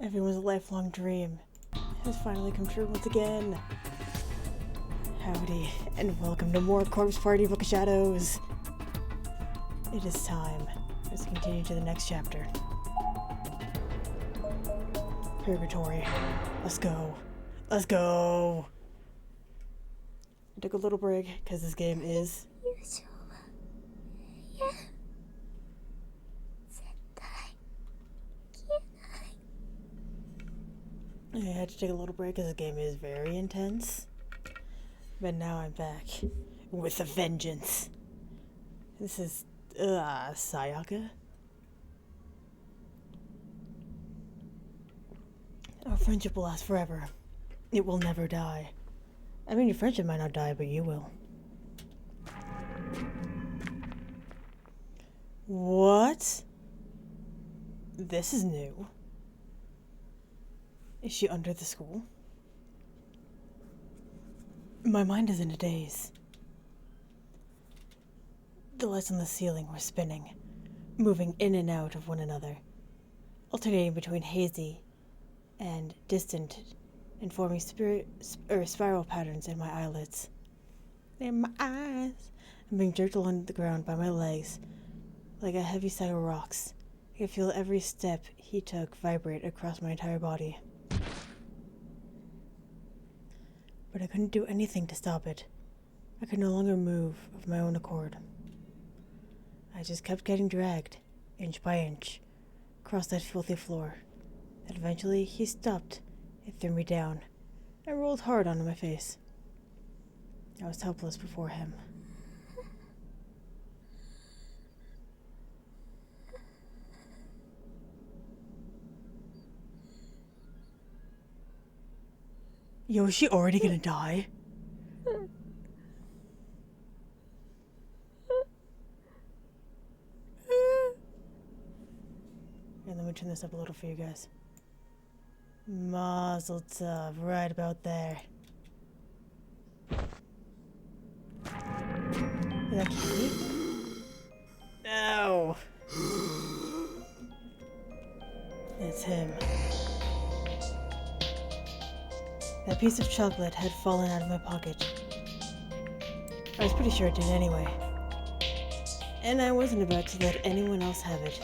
Everyone's lifelong dream has finally come true once again. Howdy, and welcome to more Corpse Party Book of Shadows. It is time. Let's continue to the next chapter. Purgatory. Let's go. Let's go! I took a little break because this game is... I had to take a little break because the game is very intense. But now I'm back with a vengeance. This is Sayaka. Our friendship will last forever. It will never die. I mean, your friendship might not die, but you will. What? This is new. Is she under the school? My mind is in a daze. The lights on the ceiling were spinning, moving in and out of one another, alternating between hazy and distant and forming spiral patterns in my eyelids. In my eyes. I'm being jerked along the ground by my legs like a heavy sack of rocks. I could feel every step he took vibrate across my entire body. But I couldn't do anything to stop it. I could no longer move of my own accord. I just kept getting dragged, inch by inch, across that filthy floor. And eventually he stopped and threw me down. I rolled hard onto my face. I was helpless before him. Yo, is she already gonna die? And let me turn this up a little for you guys. Mazel tov, right about there. Is that Kitty? No! It's him. That piece of chocolate had fallen out of my pocket. I was pretty sure it did anyway. And I wasn't about to let anyone else have it.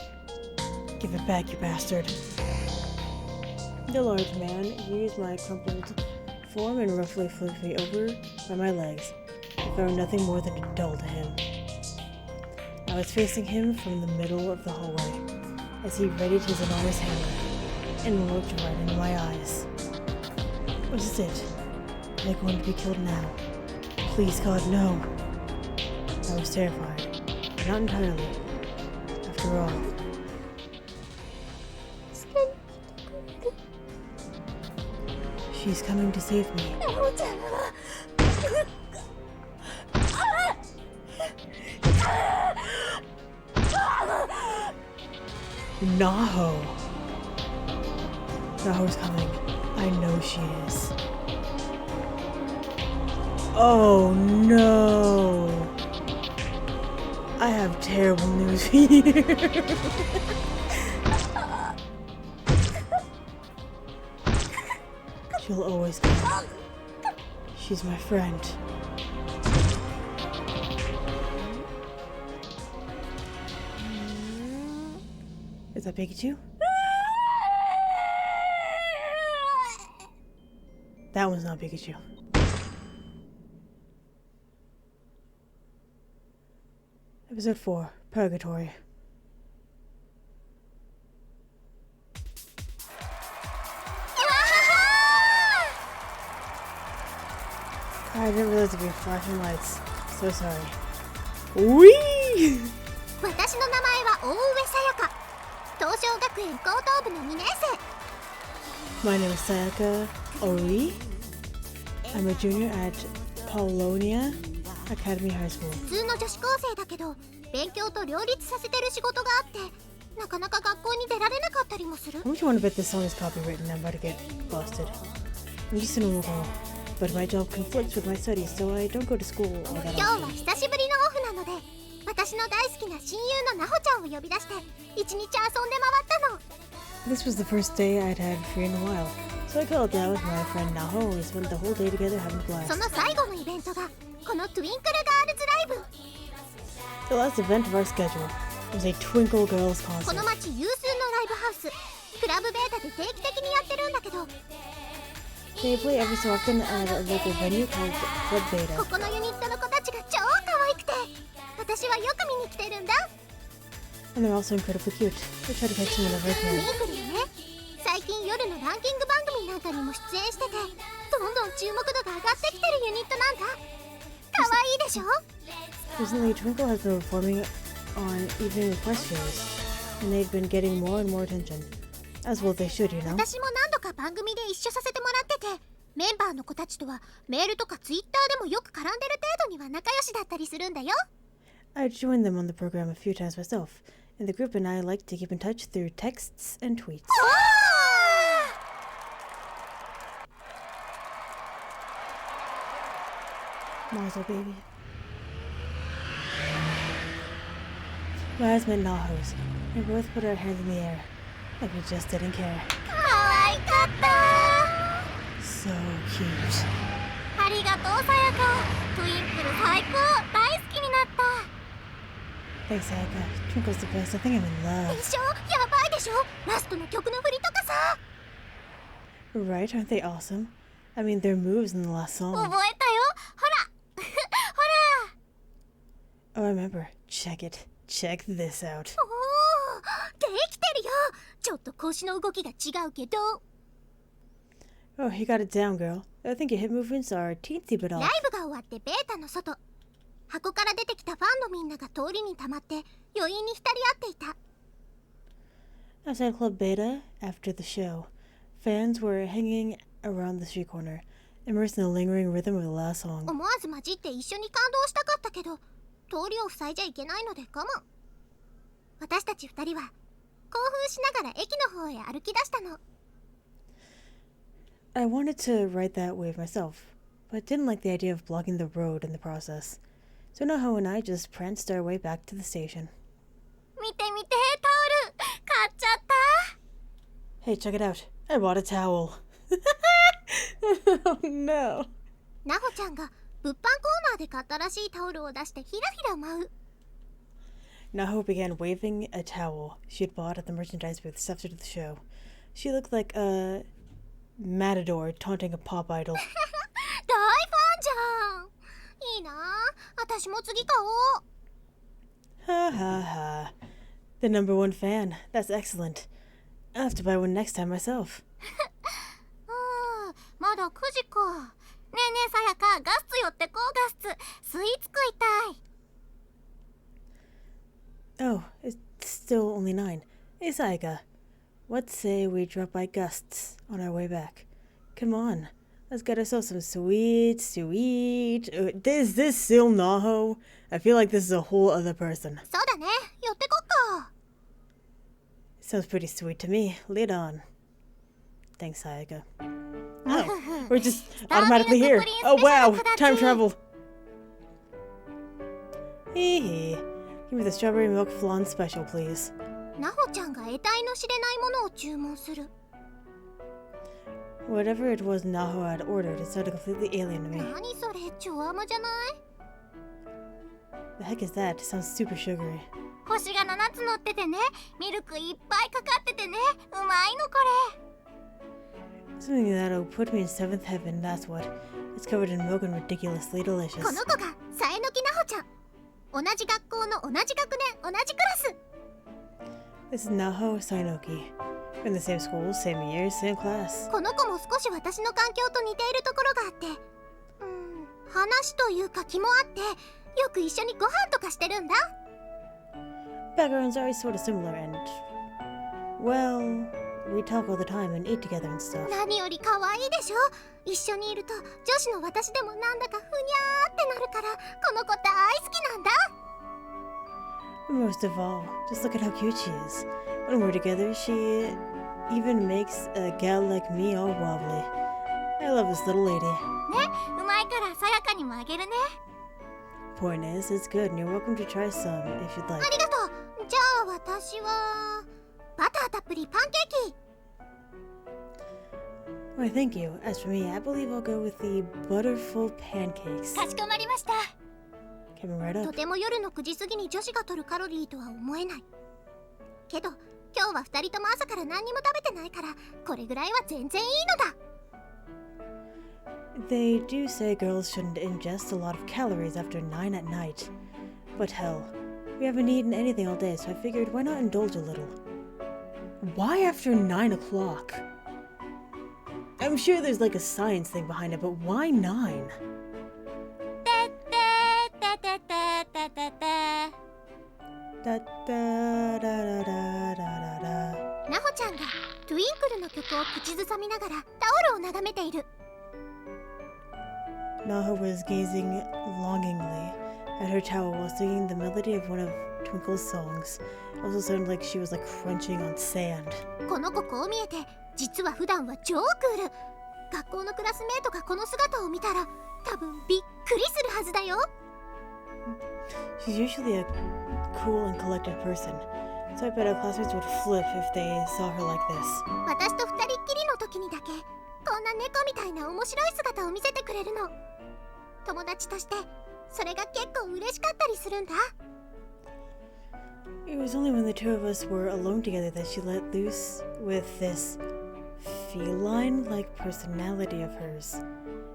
Give it back, you bastard. The large man used my crumpled form and roughly flipped me over by my legs, if I were nothing more than a doll to him. I was facing him from the middle of the hallway, as he readied his enormous hammer, and looked right into my eyes. Was this it? Am I going to be killed now? Please, God, no. I was terrified. Not entirely. After all. She's coming to save me. Naho. Naho's coming. I know she is. Oh no! I have terrible news for you. She'll always come. She's my friend. Is that Pikachu? That one's not Pikachu. Episode 4, Purgatory. I didn't realize there'd be flashing lights. So sorry. Whee! 私の名前は大上さやか。東証学園高等部の2年生。My name is Sayaka Ori. I'm a junior at Polonia Academy High School. 普通の女子高生だけど、勉強と両立させてる仕事があって、なかなか学校に出られなかったりもする。How much you want to bet this song is copywritten? I'm about to get busted. I'm just a normal girl, but my job conflicts with my studies, so I don't go to school all that often. 今日は久しぶりのオフなので、私の大好きな親友のナホちゃんを呼び出して、一日遊んで回ったの。This was the first day I'd had free in a while, so I called down with my friend Naho and we spent the whole day together having a blast. その最後のイベントがこのトゥインクルガールズライブ。 The last event of our schedule was a Twinkle Girls こ concert. の町有数のライブハウス、クラブベータで定期的にやってるんだけど、 They play every so often at a local venue called Club こ Beta. このユニットの子たちが超可愛くて、私はよく見に来てるんだ。 And they're also incredibly cute. I try to catch them whenever I トゥイ can. ンクルよね。最近夜のランキング番組なんかにも出演してて、どんどん注目度が上がってきてるユニットなんだ。可愛いでしょ。 Recently, Twinkle has been performing on evening request shows, and they've been getting more and more attention. As well they should, you know. 私も何度か番組で一緒させてもらってて、メンバーの子たちとはメールとかツイッターでもよく絡んでる程度には仲良しだったりするんだよ。 I've joined them on the program a few times myself, and the group and I like to keep in touch through texts and tweets. Mazel, baby. My eyes met Naho's, and we both put our hands in the air, like we just didn't care. 可愛かった。 So cute. ありがとうさやか。トゥインクル最高。大好きになった。 Thanks, Sayaka. Twinkle's the best. I think I'm in で love. しょ。やばいでしょ。ラストの曲の振りとかさ。 Right? Aren't they awesome? I mean, their moves in the last 覚 song. えたよ。ほら。ほら。 Oh, I remember. Check it. Check this out. おお、できてるよ。ちょっと腰の動きが違うけど。 Oh, you got it down, girl. I think your hip movements are a teensy bit ラ off. イブが終わってベータの外。箱から出てきたファンのみんなが通りにたまって余韻に浸り合っていた。 Outside Club Beta, after the show, fans were hanging around the street corner, immersed in the lingering rhythm of the last song. 思わず混じって一緒に感動したかったけど、通りを塞いじゃいけないので我慢。私たち二人は興奮しながら駅の方へ歩き出したの。 I wanted to ride that wave myself, but didn't like the idea of blocking the road in the process. So Naho and I just pranced our way back to the station. 見て見て、タオル買っちゃった。 Hey, check it out. I bought a towel. Oh no. ナホちゃんが物販コーナーで買ったらしいタオルを出してひらひら舞う。 Naho began waving a towel she had bought at the merchandise booth after the show. She looked like a matador taunting a pop idol. 大ファンじゃん。いいなあ。私も次買おう。 Ha ha ha. The number one fan. That's excellent. I'll have to buy one next time myself. まだ9時か。ねえねえさやか、ガスツ寄ってこう。ガスツ、スイーツ食いたい。 Oh, it's still only 9. Hey, Sayaka. Let's say we drop by Gust's on our way back. Come on. Let's get ourselves some sweets to eat. Is this still Naho? I feel like this is a whole other person. そうだね。寄ってこっか。 Sounds pretty sweet to me. Lead on. Thanks, Sayaka. Oh, we're just automatically here. Oh wow, time travel. Hee hee. Give me the strawberry milk flan special, please. ナホちゃんが得体の知れないものを注文する。 Whatever it was Naho had ordered, it sounded completely alien to me. 何それ、超甘じゃない？ The heck is that? It sounds super sugary. 星が7つ乗っててね、ミルクいっぱいかかっててね、うまいのこれ。 Something that'll put me in 7th heaven, that's what. It's covered in milk and ridiculously delicious. この子がさえのきなほちゃん。同じ学校の同じ学年、同じクラス。 This is Naho Sainoki. We're in the same school, same year, same class. この子も少し私の環境と似ているところがあって、話というか気もあって、よく一緒にご飯とかしてるんだ。 Backgrounds are sort of similar and... Well, we talk all the time and eat together and stuff. 何より可愛いでしょ。一緒にいると女子の私でもなんだかふにゃーってなるから、この子大好きなんだ。 Most of all, just look at how cute she is. When we're together, she even makes a gal like me all wobbly. I love this little lady. ね、うまいからさやかにもあげるね。 Point is, it's good and you're welcome to try some if you'd like. ありがとう。じゃあ私はバターたっぷりパンケーキ。 Why, thank you. As for me, I believe I'll go with the butterful pancakes. かしこまりました。 Coming right と up. ても夜の9時過ぎに女子が取るカロリーとは思えない。けど今日は2人とも朝から何にも食べてないから、これぐらいは全然いいのだ。 They do say girls shouldn't ingest a lot of calories after 9 at night. But hell, we haven't eaten anything all day, so I figured why not indulge a little? Why after 9 o'clock? I'm sure there's like a science thing behind it, but why 9? てってててててて。 Da da da da da da da. ナホちゃんがトゥインクルの曲を口ずさみながらタオルを眺めている。 Naho was gazing longingly at her towel while singing the melody of one of Twinkle's songs. It also sounded like she was like crunching on sand. この子こう見えて実は普段は超クール。学校のクラスメートがこの姿を見たら多分びっくりするはずだよ。 She's usually a cool and collected person, so I bet our classmates would flip if they saw her like this. 私と二人っきりの時にだけこんな猫みたいな面白い姿を見せてくれるの。友達としてそれが結構嬉しかったりするんだ。 It was only when the two of us were alone together that she let loose with this feline-like personality of hers.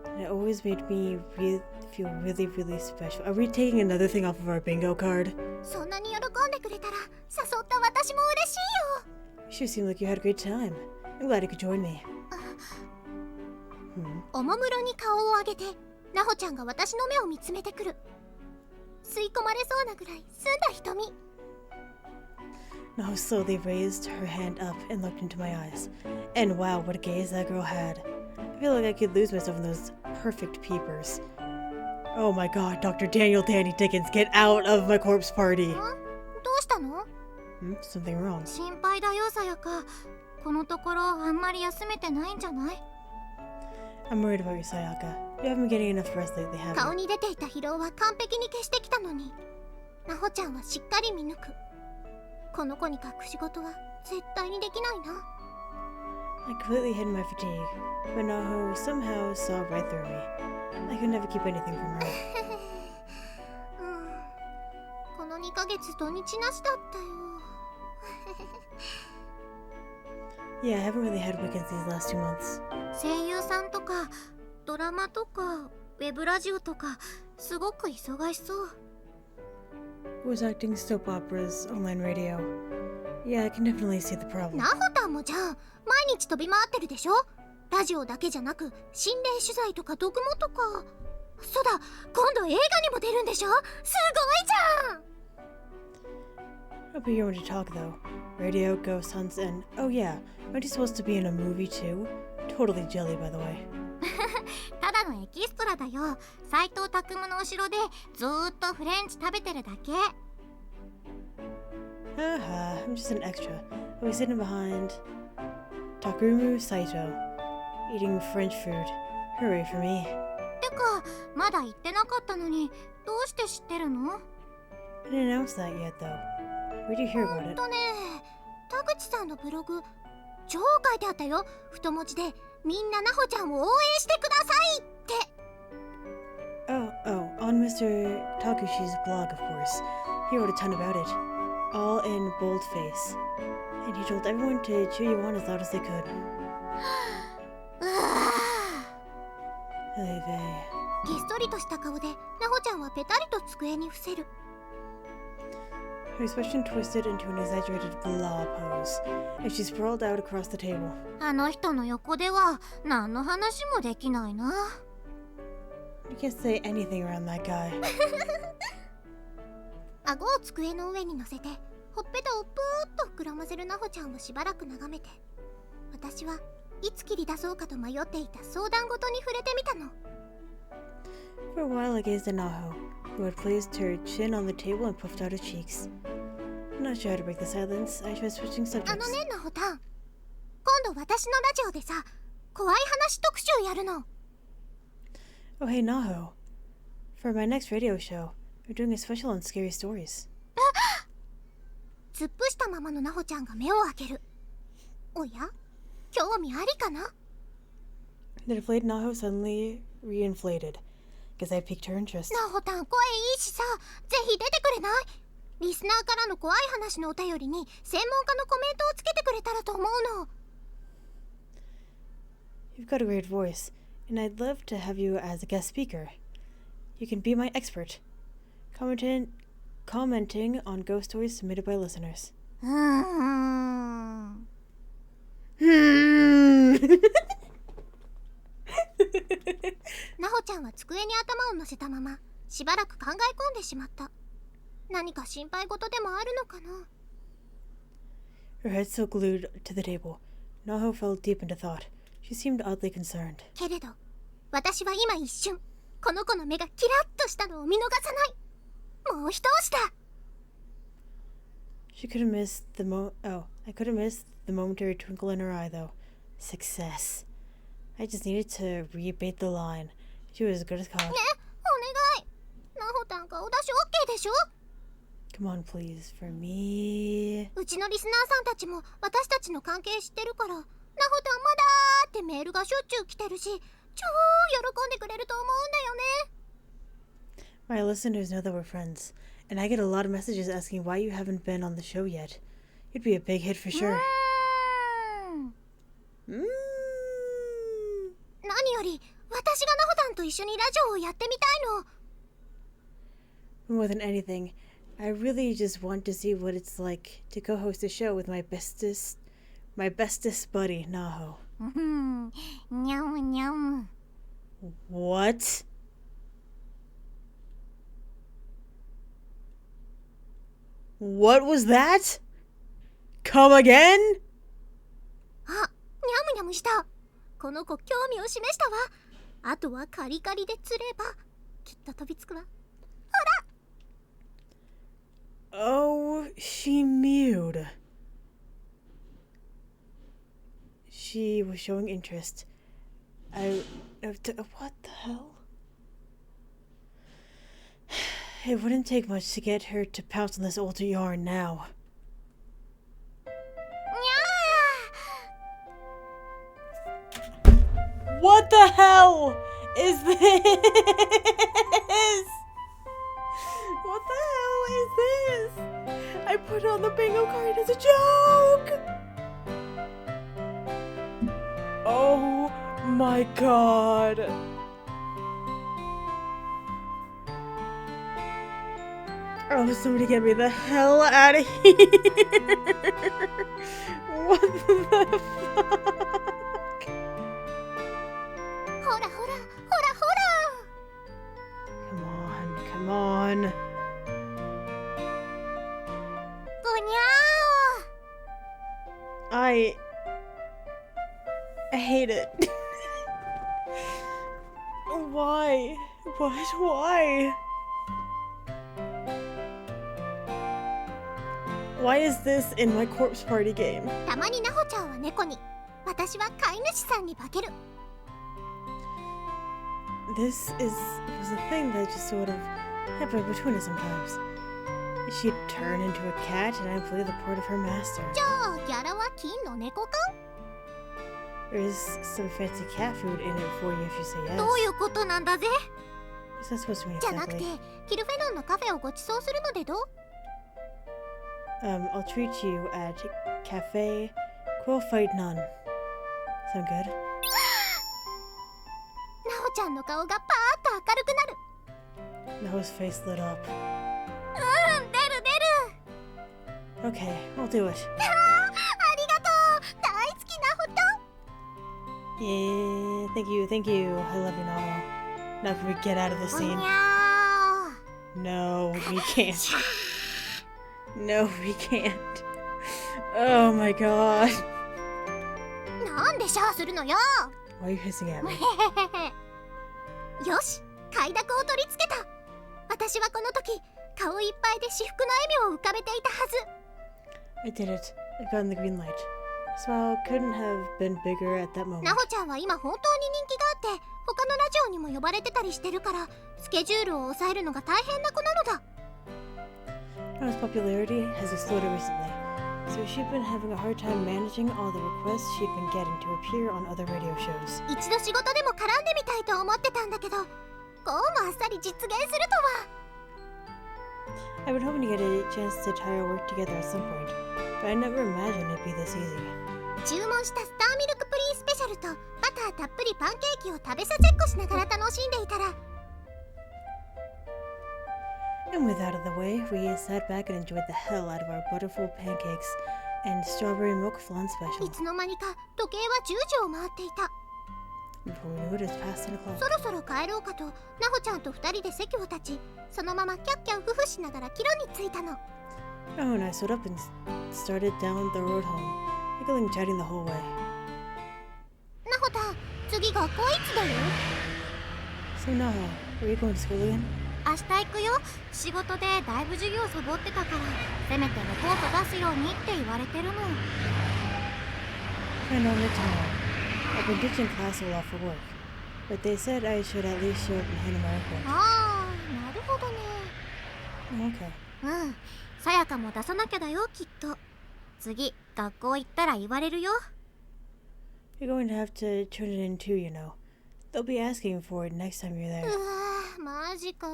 And it always made me feel really, really special. Are we taking another thing off of our bingo card? そんなに喜んでくれたら誘った私も嬉しいよ。 You seem like you had a great time. I'm glad you could join me. おもむろに顔を上げてナホちゃんが私の目を見つめてくる。吸い込まれそうなぐらい澄んだ瞳。 Naho slowly raised her hand up and looked into my eyes. And wow, what a gaze that girl had. I feel like I could lose myself in those perfect peepers. Oh my god, Dr. Daniel Danny Dickens, get out of my corpse party! どうしたの？ Something wrong. 心配だよさやか。このところあんまり休めてないんじゃない？ I'm worried about you, Sayaka. You haven't been getting enough rest lately, have 顔 you? に出ていた疲労は完璧に消してきたのに、ナホちゃんはしっかり見抜く。この子に隠し事は絶対にできないな。 I completely hid my fatigue, but Naho somehow saw right through me. I could never keep anything from her. この2ヶ月土日なしだったよ。 Yeah, I haven't really had weekends these last 2 months. 声優さんとかドラマとかウェブラジオとかすごく忙しそう。 Was acting soap operas, online radio. Yeah, I can definitely see the problem. ナホタンもじゃん。毎日飛び回ってるでしょ。ラジオだけじゃなく心霊取材とか読モとか。そうだ、今度映画にも出るんでしょ。すごいじゃん。 I'll be here to talk though. Radio, ghost hunts, and oh yeah, aren't you supposed to be in a movie too? Totally jelly, by the way. ただのエキストラだよ。斎藤工の後ろでずーっとフレンチ食べてるだけ。 Haha, I'm just an extra. I'll be sitting behind Takumu Saito, eating French food. Hooray for me. てか、まだ言ってなかったのに、どうして知ってるの？ I didn't announce that yet though. Where'd you hear about it? ねえ、田口さんのブログ超書いてあったよ。太文字でみんなナホちゃんを応援してくださいって。 Oh, on Mr. Takushi's blog, of course. He wrote a ton about it. All in boldface. And he told everyone to cheer you on as loud as they could. げっそりとした顔でナホちゃんはペタリと机に伏せる。 Her expression twisted into an exaggerated blah pose, and she sprawled out across the table. あの人の横では何の話もできないな。 You can't say anything around that guy. 顎を机の上に乗せてほっぺたをぷーっと膨らませるナホちゃんをしばらく眺めて、私はいつ切り出そうかと迷っていた相談事に触れてみたの。 For a while I gazed at Naho, who had placed her chin on the table and puffed out her cheeks. I'm not sure how to break the silence. I tried switching あの subjects. ねナホタン、今度私のラジオでさ、怖い話特集やるの。 Oh hey Naho. For my next radio show, we're doing a special on scary stories. 突っ伏したままのナホちゃんが目を開ける。おや、興味ありかな？ The deflated Naho suddenly reinflated, because I piqued her interest. ナホたん声いいしさ、ぜひ出てくれない？リスナーからの怖い話のお便りに専門家のコメントをつけてくれたらと思うの。You've got a great voice, and I'd love to have you as a guest speaker. You can be my expert, commenting on ghost stories submitted by listeners. ナホちゃんは机に頭を乗せたまましばらく考え込んでしまった。何か心配事でもあるのかな。 Her head still glued to the table, Naho fell deep into thought. She seemed oddly concerned. けれど、私は今一瞬、この子の目がキラッとしたのを見逃さない。もう一押しだ。I could have missed the momentary twinkle in her eye, though. Success. I just needed to rebait the line. She was as good as caught. ね、お願い。ナホタン顔出し OK でしょ？ Come on, please, for me. うちのリスナーさんたちも私たちの関係知ってるから、ナホタンまだーってメールがしょっちゅう来てるし、超喜んでくれると思うんだよね。 My listeners know that we're friends, and I get a lot of messages asking why you haven't been on the show yet. You'd be a big hit for sure. 何より私がナホタンと一緒にラジオをやってみたいの。 More than anything, I really just want to see what it's like to co-host a show with my bestest buddy, Naho. にゃんにゃん。 What? What was that? Come again? あ、にゃむにゃむした。この子興味を示したわ。あとはカリカリで釣ればきっと飛びつくわ。ほら。 Oh, she mewed. She was showing interest. What the hell? It wouldn't take much to get her to pounce on this older yarn now. What the hell is this? What the hell is this? I put on the bingo card as a joke! Oh my god. Oh, somebody get me the hell out of here! What the fuck? ほらほらほらほら。 Come on. ごにゃー。 I hate it. Why? Why? Why is this in my corpse party game? たまにナホちゃんは猫に、私は飼い主さんに化ける。 This was a thing that just sort of happened between us sometimes. She'd turn into a cat and I'd play the part of her master. じゃあギャラは金の猫か？ There's some fancy cat food in it for you if you say yes. どういうことなんだぜ？ What's that supposed to mean じゃなくて exactly? キルフェノンのカフェをご馳走するのでどう？ I'll treat you at Cafe Quillfight None. Sound good? ナホちゃんの顔がパーッと明るくなる。 Naho's face lit up. 出る出る。 Okay, I'll do it. ありがとう。大好きナホタン。 Yeah, thank you. I love you, Naho. Now can we get out of this お scene? にゃー。 No, we can't. No, we can't. Oh my god. なんでシャーするのよ。 Why are you hissing at me? よし、快諾を取り付けた。私はこの時顔いっぱいで至福の笑みを浮かべていたはず。 I did it. I got the green light. Smile couldn't have been bigger at that moment. ナホちゃんは今本当に人気があって、他のラジオにも呼ばれてたりしてるから、スケジュールを抑えるのが大変な子なのだ。Naho's popularity has exploded recently, so she'd been having a hard time managing all the requests she'd been getting to appear on other radio shows. 一度仕事でも絡んでみたいと思ってたんだけど、こうもあっさり実現するとは。I've been hoping to get a chance to tie our work together at some point, but I never imagined it'd be this easy. 注文したスターミルクプリンスペシャルとバターたっぷりパンケーキを食べさせっこしながら楽しんでいたら、 And with that out of the way, we sat back and enjoyed the hell out of our butterful pancakes and strawberry milk flan い special. つの間にか時計は10時を回っていた。 Before we knew it, it was past 10 o'clock. そろそろ帰ろうかとナホちゃんと2人で席を立ち、そのままキャッキャウフフしながら帰路に着いたの。 Oh, and I stood up and started down the road home, giggling and chatting the whole way. ナホタン、次学校いつだよ？ So Naho, are you going to school again? 明日行くよ。仕事でだいぶ授業サボってたから、せめてレポート出すようにって言われてるの。 I know me tomorrow. I've been ditching class a lot for work, but they said I should at least show up and hand in my report. ああ、なるほどね。 Okay. うん、さやかも出さなきゃだよ、きっと。次、学校行ったら言われるよ。 You're going to have to turn it in too, you know. They'll be asking for it next time you're う there. わー、マジか。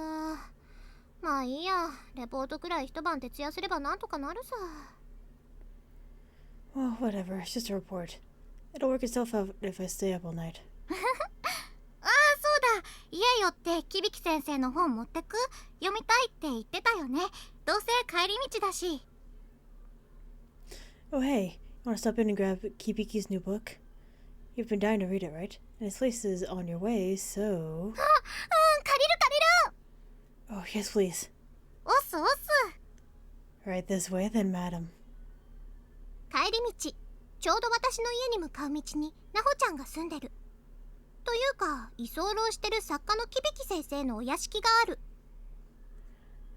まあいいや、レポートくらい一晩徹夜すればなんとかなるさ。 Well, whatever. It's just a report. It'll work itself out if I stay up all night. ああ、そうだ。家寄ってキビキ先生の本持ってく？読みたいって言ってたよね。どうせ帰り道だし。 Oh, hey. You want to stop in and grab Kibiki's new book? You've been dying to read it, right? And its place is on your way, so... あ、うん、借りる。 Oh, yes, please. おっすおっす。 Right this way, then, madam. 帰り道、ちょうど私の家に向かう道にナホちゃんが住んでる。というか、居候してる作家のキビキ先生のお屋敷がある。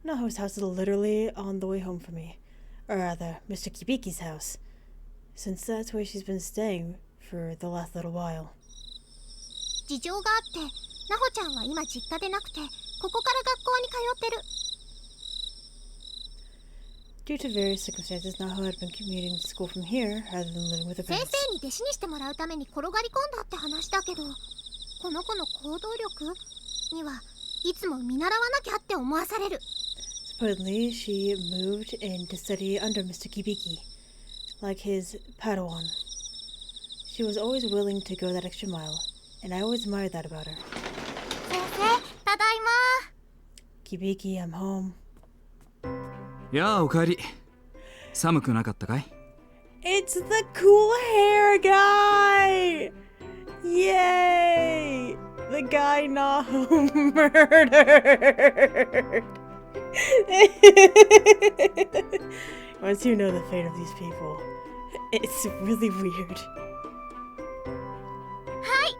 Naho's house is literally on the way home for me. Or rather, Mr. Kibiki's house. Since that's where she's been staying for the last little while. 事情があって、ナホちゃんは今実家でなくて、ここから学校に通ってる。 Due to various circumstances, Naho had been commuting to school from here rather than living with her 先 parents. 生に弟子にしてもらうために転がり込んだって話だけど、この子の行動力にはいつも見習わなきゃって思わされる。 Supposedly, she moved in to study under Mr. Kibiki, like his Padawan. She was always willing to go that extra mile, and I always admired that about her. 先生、ただいま。 Kibiki, I'm home. やあ、おかえり。寒くなかったかい？ It's the cool hair guy! Yay! The guy Naho murdered! Once you know the fate of these people, it's really weird. Hi!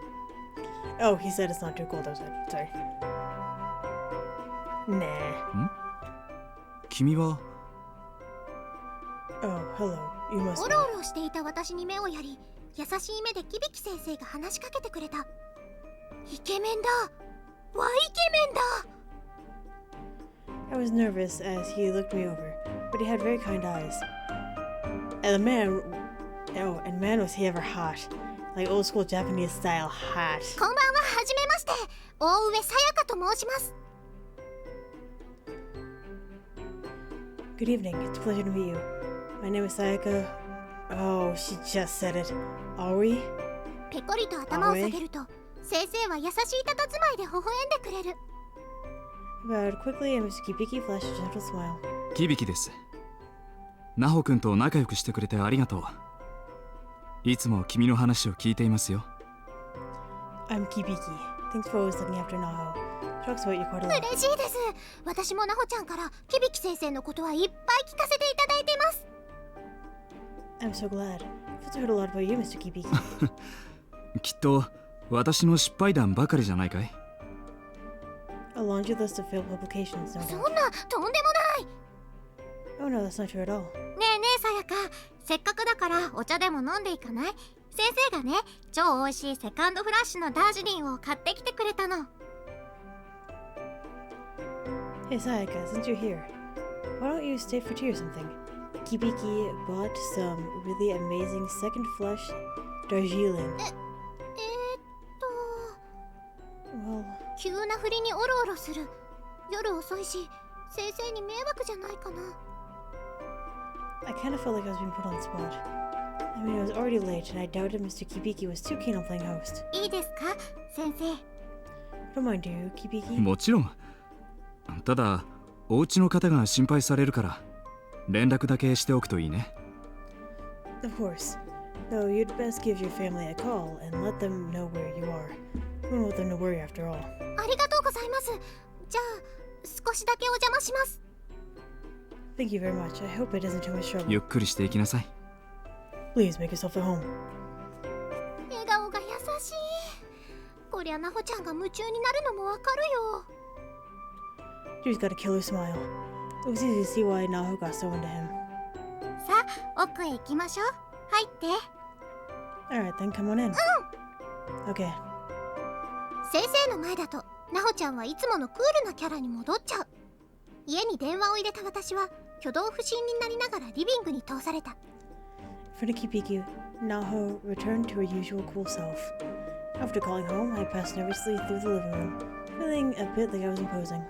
Oh, he said it's not too cold outside. Sorry. Nah. 君は Oh, hello. You must お be. ろおろしていた私に目をやり、優しい目でキビキ先生が話しかけてくれた。イケメンだ。わ、イケメンだ。 I was nervous as he looked me over, but he had very kind eyes. And man was he ever hot. Like old school Japanese style hot. こんばんは、はじめまして。大上さやかと申します。 Good evening. It's a pleasure to meet you. My name is Sayaka. Oh, she just said it. Are we? ペコリと頭を下げると、先生は優しい佇まいで微笑んでくれる。 Bowed quickly and Mr. Kibiki flashed a gentle smile. キビキです。ナホ君と仲良くしてくれてありがとう。いつも君の話を聞いていますよ。I'm Kibiki. Thanks for always looking after Naho. Talks about you quite a lot. 嬉しいです。私もナホちゃんからキビキ先生のことはいっぱい聞かせていただいています。 I'm so glad. I've also heard a lot about you, Mr. Kibiki. きっと私の失敗談ばかりじゃないかい？ A laundry list of failed publications, no そん doubt. な、とんでもない。 Oh no, that's not true at all. ねえねえさやか、せっかくだからお茶でも飲んでいかない？先生がね、超美味しいセカンドフラッシュのダージリンを買ってきてくれたの。 Hey Sayaka, since you're here, why don't you stay for tea or something? Kibiki bought some really amazing second flush Darjeeling. ー Well, 急な振りにオロオロする。夜遅いし、先生に迷惑じゃないかな。I kind of felt like I was being put on the spot. I mean, it was already late, and I doubted Mr. Kibiki was too keen on playing host. いいですか、先生。 Don't mind you, Kibiki. もちろん。ただお家の方が心配されるから連絡だけしておくといいね。 Of course. Though you'd best give your family a call and let them know where you are. You won't want them to worry after all. ありがとうございます。じゃあ少しだけお邪魔します。 Thank you very much. I hope it isn't too much trouble. ゆっくりしていきなさい。 Please make yourself at home. 笑顔が優しい。こりゃナホちゃんが夢中になるのもわかるよ。 She's got a killer smile. It was easy to see why Naho got so into him. さあ奥へ行きましょう。入って。 Alright, then come on in. Okay. 先生の前だとナホちゃんはいつものクールなキャラに戻っちゃう。家に電話を入れた私は挙動不審になりながらリビングに通された。 For the Kibiki, Naho returned to her usual cool self. After calling home, I passed nervously through the living room, feeling a bit like I was imposing.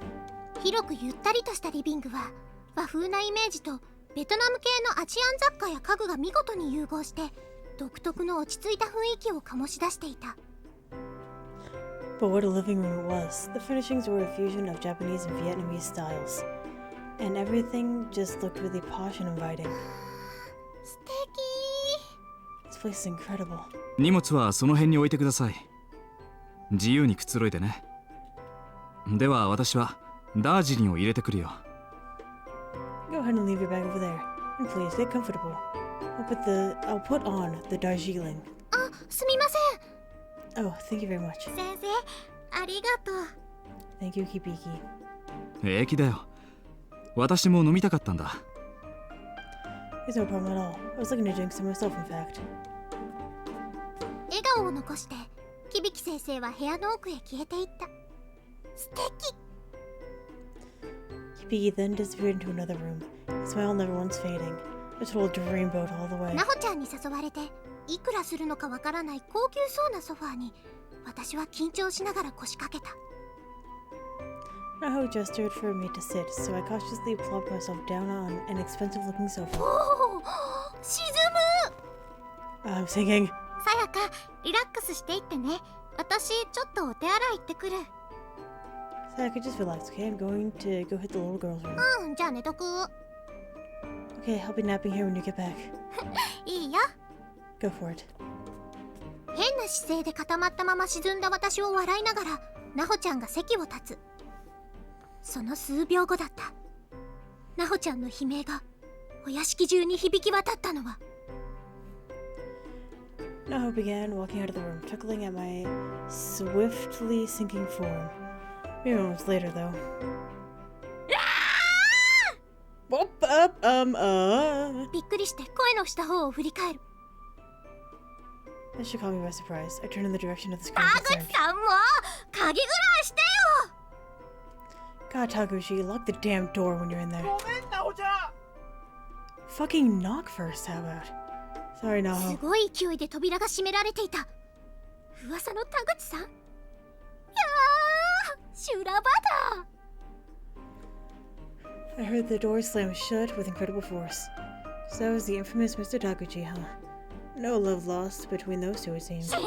広くゆったりとしたリビングは和風なイメージとベトナム系のアジアン雑貨や家具が見事に融合して独特の落ち着いた雰囲気を醸し出していた。 But what a living room it was. The furnishings were a fusion of Japanese and Vietnamese styles. And everything just looked really posh and inviting. 素敵。 This place is incredible. 荷物はその辺に置いてください。自由にくつろいでね。では私はダージリンを入れてくるよ。 Go ahead and leave your bag over there. And please get comfortable. I'll put on the Darjeeling. あ、すみません。 Oh, thank you very much. 先生、ありがとう。 Thank you, Kibiki. 平気だよ。私も飲みたかったんだ。 There's no problem at all. I was looking to drink some myself, in fact. 笑顔を残してキビキ先生は部屋の奥へ消えていった。素敵。 Kibiki then disappeared into another room. His smile never once fading. A total dreamboat all the way. ナホちゃんに誘われていくらするのかわからない高級そうなソファーに私は緊張しながら腰掛けた。 Naho gestured for me to sit, so I cautiously plopped myself down on an expensive-looking sofa. おお、沈む。 I'm thinking. さやか、リラックスしていってね。私ちょっとお手洗い行ってくる。 Sayaka, just relax, okay? I'm going to go hit the little girl's room. うん、じゃあ寝とく。 Okay, I'll be napping here when you get back. いいよ。 Go for it. 変な姿勢で固まったまま沈んだ私を笑いながらナホちゃんが席を立つ。その数秒後だった。ナホちゃんの悲鳴がお屋敷中に響き渡ったのは。 Naho began walking out of the room, chuckling at my swiftly sinking form. Maybe moments later, though. Up. びっくりして声のした方を振り返る。 That should caught me by surprise. I turned in the direction of the screen 田 concerned. 口さんも鍵ぐらいしてよ。 God, Taguchi, lock the damn door when you're in there. Fucking knock first, how about? Sorry, す Naho. ごい勢いで扉が閉められていた。噂の田口さん。いやー、修羅場だ。 I heard the door slam shut with incredible force. So that was the infamous Mr. Taguchi, huh? No love lost between those two, it seems. 信じらんない。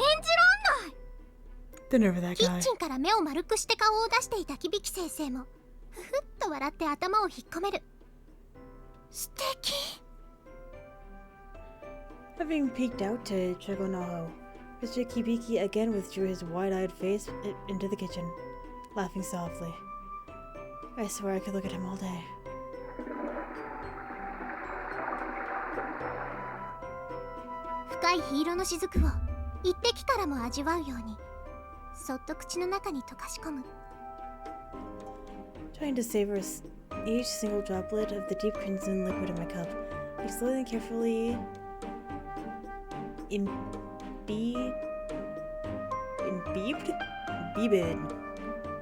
The nerve of that キ guy. ッチンから目を丸くして顔を出していたキビキ先生もふふっと笑って頭を引っ込める。素敵。 Having peeked out to check on Naho, Mr. Kibiki again withdrew his wide-eyed face into the kitchen, laughing softly. I swear I could look at him all day. 深い黄色の雫を一滴からも味わうようにそっと口の中に溶かし込む。 Trying to savor each single droplet of the deep crimson liquid in my cup, I slowly and carefully imbibed?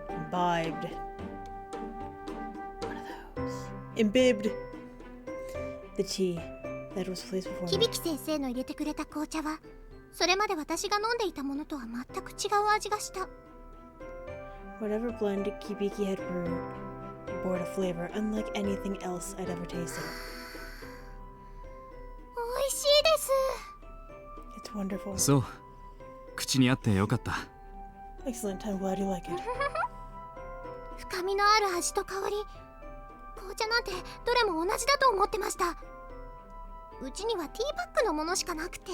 Imbibed. One of those. imbibed the tea that was placed before キ me. ビキ先生の入れてくれた紅茶はそれまで私が飲んでいたものとは全く違う味がした。 Whatever blend Kibiki had brewed bore a flavor unlike anything else I'd ever tasted. 美味しいです。 It's wonderful. そう、口に合ってよかった。 Excellent. I'm glad you like it. 深みのある味と香り、紅茶なんてどれも同じだと思ってました。うちにはティーバッグのものしかなくて。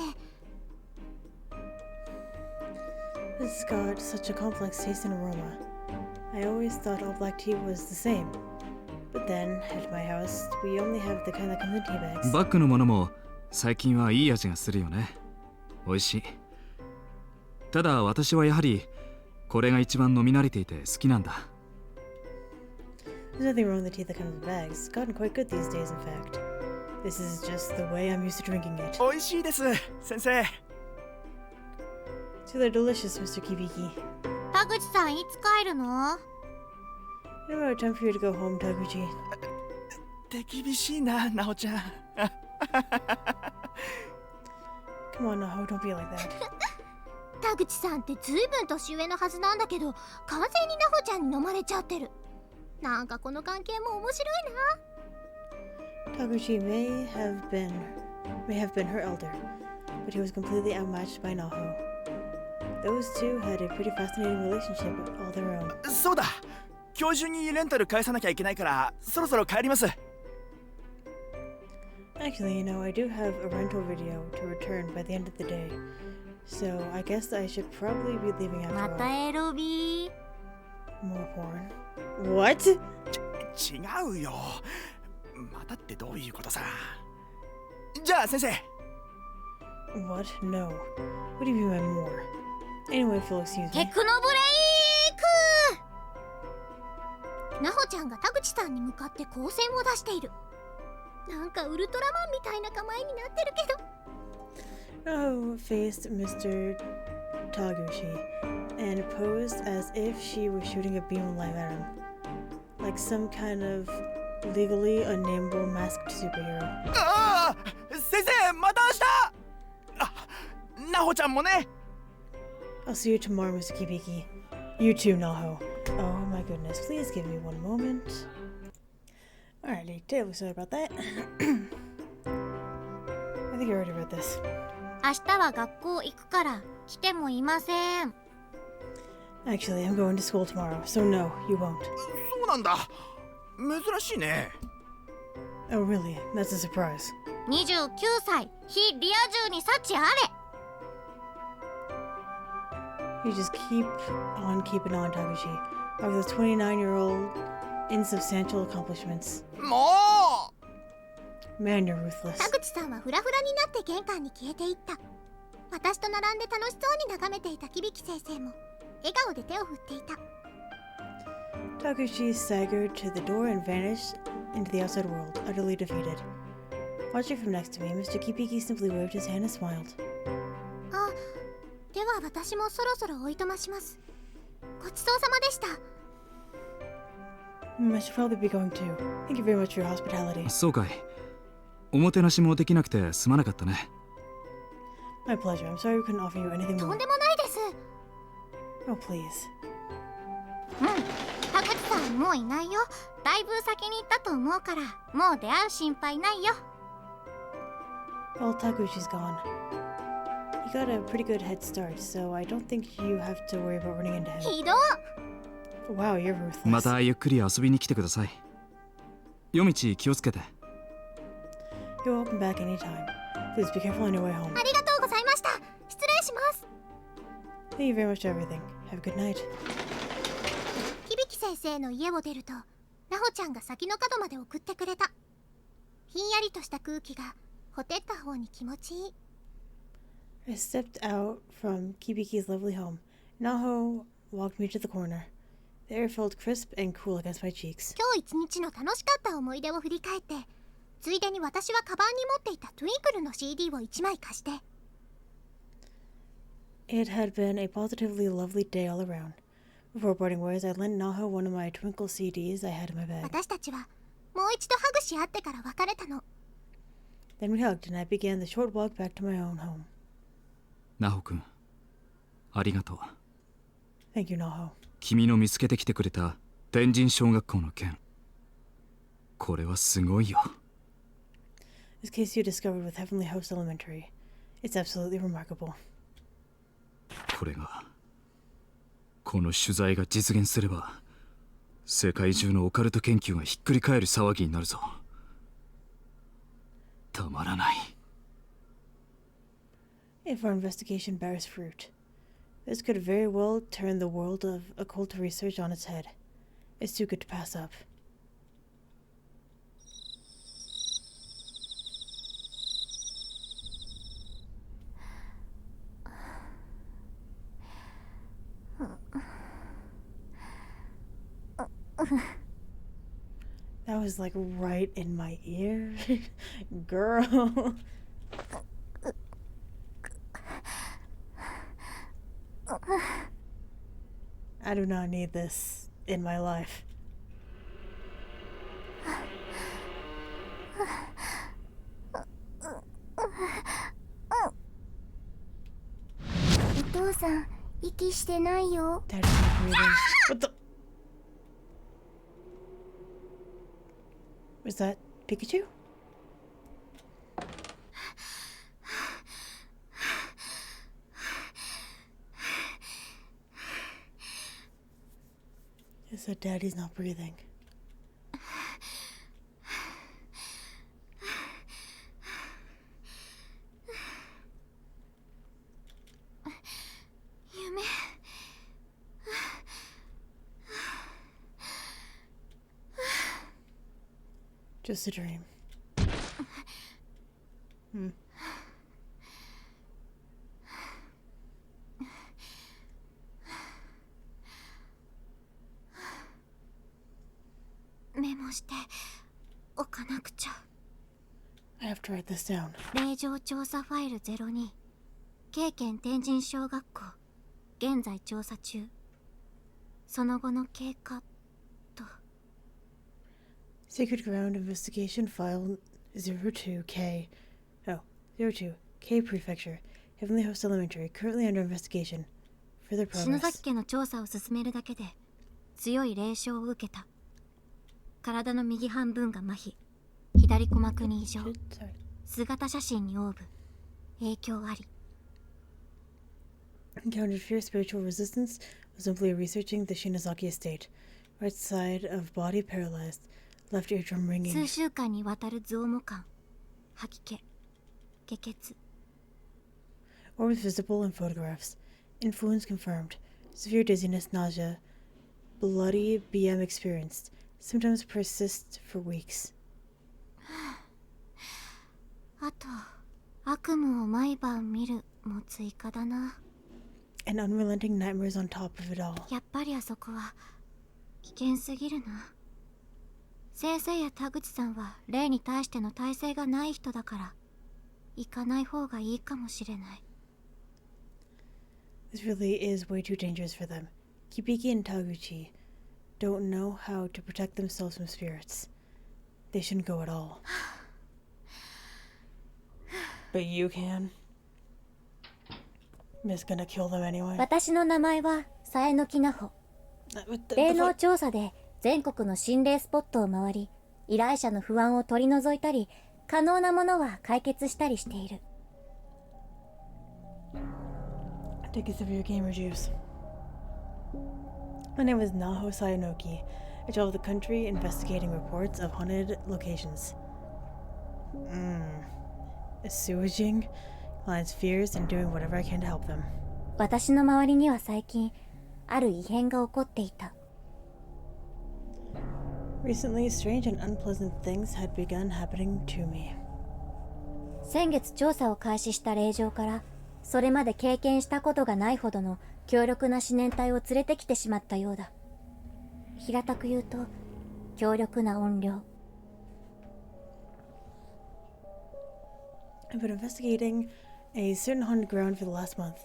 It's got such a complex taste and aroma. I always thought all black tea was the same. But then, at my house, we only have the kind that comes in tea bags. バッグのものも最近はいい味がするよね。美味しい。ただ私はやはりこれが一番飲み慣れていて好きなんだ。 There's nothing wrong with the tea that comes in bags. It's gotten quite good these days, in fact. This is just the way I'm used to drinking it. 美味しいです、先生。 So they're delicious, Mr. Kibiki. 田口さんいつ帰るの？ You know, time for you to go home, Taguchi. 手厳しいな、なおちゃん。 Come on, Naho, don't be like that. 田口さんってずいぶん年上のはずなんだけど、完全にナホちゃんに飲まれちゃってる。なんかこの関係も面白いな。 Taguchi may have been her elder, but he was completely outmatched by Naho. Those two had a pretty fascinating relationship all their own. そうだ、今日中にレンタル返さなきゃいけないから、そろそろ帰ります。 Actually, you know, I do have a rental video to return by the end of the day, so I guess I should probably be leaving ま after た all. エロビー。 More porn. What? 違うよ。またってどういうことさ。じゃあ先生。 What? No. What do you mean by more? Anyway, if you'll excuse テ me. クノブレイク。ナホちゃんが田口さんに向かって光線を出している。なんかウルトラマンみたいな構えになってるけど。 Naho faced Mr. Taguchi and posed as if she was shooting a beam of light at him, like some kind of legally unnameable masked superhero. ああ、先生、また明日。あ、なほちゃんもね。 I'll see you tomorrow, Mr. Kibiki. You too, Naho. Oh my goodness, please give me one moment. Alrighty, terribly sorry about that. I think you already read this. 明日は学校行くから来てもいません。 Actually, I'm going to school tomorrow, so no, you won't. そうなんだ。珍しいね。 Oh really? That's a surprise. 29歳、非リア充に幸あれ。 You just keep on keeping on, Taguchi. Of the 29-year-old insubstantial accomplishments. もう。 Man, you're ruthless. 田口さんはフラフラになって玄関に消えていった。私と並んで楽しそうに眺めていた響先生も笑顔で手を振っていた。 Taguchi staggered to the door and vanished into the outside world, utterly defeated. Watching from next to me, Mr. Kibiki simply waved his hand and smiled. あ、では私もそろそろおいとまします。ごちそうさまでした。 I should probably be going too. Thank you very much for your hospitality. そうかい。おもてなしもできなくてすまなかったね。 My pleasure. I'm sorry we couldn't offer you anything と more. んでもないです。 Oh, please. 田口さんもういないよ。だいぶ先に行ったと思うからもう出会う心配ないよ。 Well, Taguchi's gone. He got a pretty good head start, so I don't think you have to worry about running into him. ひどっ。 Wow, you're ruthless. またゆっくり遊びに来てください。夜道気をつけて。 You're welcome back anytime. Please be careful on your way home. ありがとうございました。失礼します。 Thank you very much for everything. Have a good night. 響先生の家を出るとナホちゃんが先の角まで送ってくれた。ひんやりとした空気がほてった方に気持ちいい。 I stepped out from Kibiki's lovely home. Naho walked me to the corner. The air felt crisp and cool against my cheeks. 今日一日の楽しかった思い出を振り返ってついでに私はカバンに持っていたトゥインクルの CD を1枚貸して。 It had been a positively lovely day all around. Before parting ways, I lent Naho one of my Twinkle CDs I had in my bag. 私たちはもう一度ハグし合ってから別れたの。 Then we hugged, and I began the short walk back to my own home. ナホ君、ありがとう。 Thank you, Naho. 君の見つけてきてくれた天神小学校の件、これはすごいよ。 This case you discovered with Heavenly Host Elementary. It's absolutely remarkable. この取材が実現すれば、世界中のオカルト研究がひっくり返る騒ぎになるぞ。たまらない。 If our investigation bears fruit, this could very well turn the world of occult research on its head. It's too good to pass up. That was like right in my ear. Girl. I do not need this in my life. お父さん、息してないよ。 Daddy's not breathing. What the? Was that Pikachu? It said Daddy's not breathing. Just a dream. Hmm. メモしておかなくちゃ。 I have to write this down. 令状調査ファイル02、K県天神小学校、現在調査中。その後の経過と。 Sacred Ground Investigation File 02K. Oh, 02K Prefecture. Heavenly Host Elementary. Currently under investigation. Further 篠崎 progress. 家の調査を進めるだけで強い霊障を受けた。体の右半分が麻痺、左鼓膜に異常、 Sorry. 姿写真にオーブ、影響あり。 Encountered fierce spiritual resistance. Was simply researching the Shinozaki estate. Right side of body paralyzed. Left eardrum 数 ringing. 週間にわたる増毛感、吐き気、下血。 Orbs visible in photographs. Influence confirmed. Severe dizziness, nausea. Bloody BM experienced. Symptoms persist for weeks. あと、悪夢を毎晩見るも追加だな。 And unrelenting nightmares on top of it all. やっぱりあそこは危険すぎるな。先生や田口さんは霊に対しての耐性がない人だから行かない方がいいかもしれない。 This really is way too dangerous for them. Kibiki and Taguchi don't know how to protect themselves from spirits. They shouldn't go at all. But you can. Miss gonna kill them anyway. 私の名前はさえのきなほ。 What the 霊能 fuck? 調査で全国の心霊スポットを回り、依頼者の不安を取り除いたり、可能なものは解決したりしている。 Take a sip of your gamer juice. My name is Naho Sayanoki. I travel the country investigating reports of haunted locations. Assuaging clients' fears and doing whatever I can to help them. 私の周りには最近、ある異変が起こっていた。 Recently, strange and unpleasant things had begun happening to me. 先月調査を開始した霊場から、それまで経験したことがないほどの強力な思念体を連れてきてしまったようだ。平たく言うと、強力な怨霊。 I've been investigating a certain haunted ground for the last month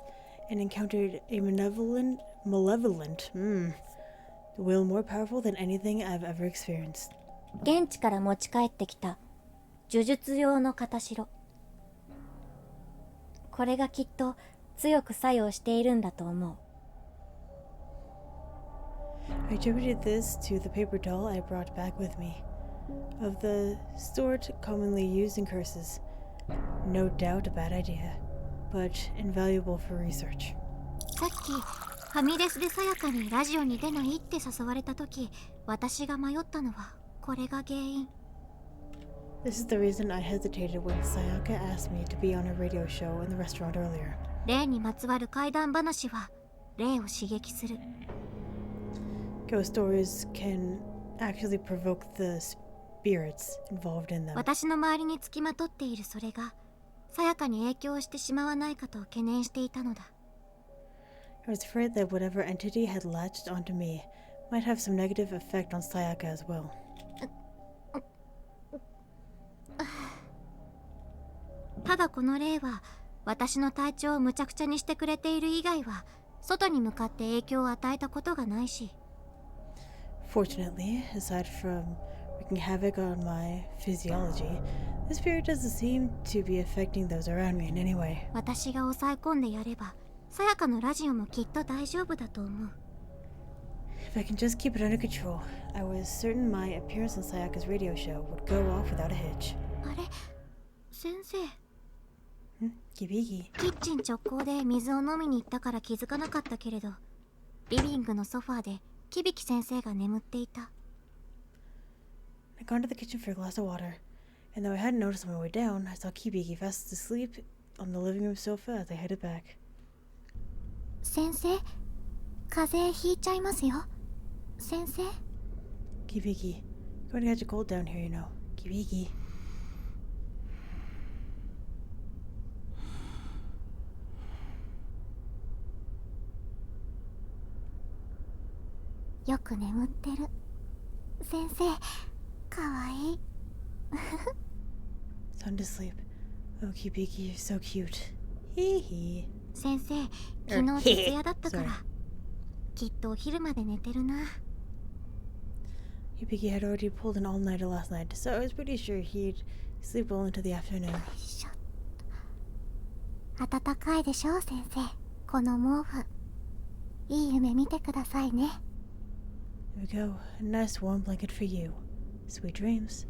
and encountered a malevolent will more powerful than anything I've ever experienced. 現地から持ち帰ってきた呪術用の片白。これがきっと強く作用しているんだと思う。I attributed this to the paper doll I brought back with me, of the sort commonly used in curses. No doubt a bad idea, but invaluable for research. さっきファミレスでさやかにラジオに出ないって誘われた時、私が迷ったのはこれが原因。This is the reason I hesitated when Sayaka asked me to be on a radio show in the restaurant earlier. 霊にまつわる怪談話は霊を刺激する。Ghost stories can actually provoke the spirits involved in them. 私の周りにつきまとっているそれがさやかに影響してしまわないかと懸念していたのだ。I was afraid that whatever entity had latched onto me might have some negative effect on Sayaka as well. ただこの霊は私の体調をむちゃくちゃにしてくれている以外は外に向かって影響を与えたことがないし。Fortunately, aside from wreaking havoc on my physiology, the spirit doesn't seem to be affecting those around me in any way. 私が抑え込んでやればさやかのラジオもきっと大丈夫だと思う。 If I can just keep it under control, I was certain my appearance on Sayaka's radio show would go off without a hitch. あれ、先生。Kibiki. キッチン直行で水を飲みに行ったから気づかなかったけれど、リビングのソファーでキビキ先生が眠っていた。 I gone to the kitchen for a glass of water, and though I hadn't noticed on my way down, I saw Kibiki fast asleep on the living room sofa as I headed back. 先生、風邪ひいちゃいますよ。先生。 Kibiki, going to catch a cold down here, you know. Kibiki. よく眠ってる。先生、かわいい。Sound asleep. Oh, Kibiki, you're so cute. Hee hee. 先生、昨日徹夜だったから、きっとお昼まで寝てるな。Kibiki had already pulled an all-nighter last night, so I was pretty sure he'd sleep well into the afternoon. 暖かいでしょ、先生。この毛布。いい夢見てくださいね。Here we go. A nice warm blanket for you. Sweet dreams.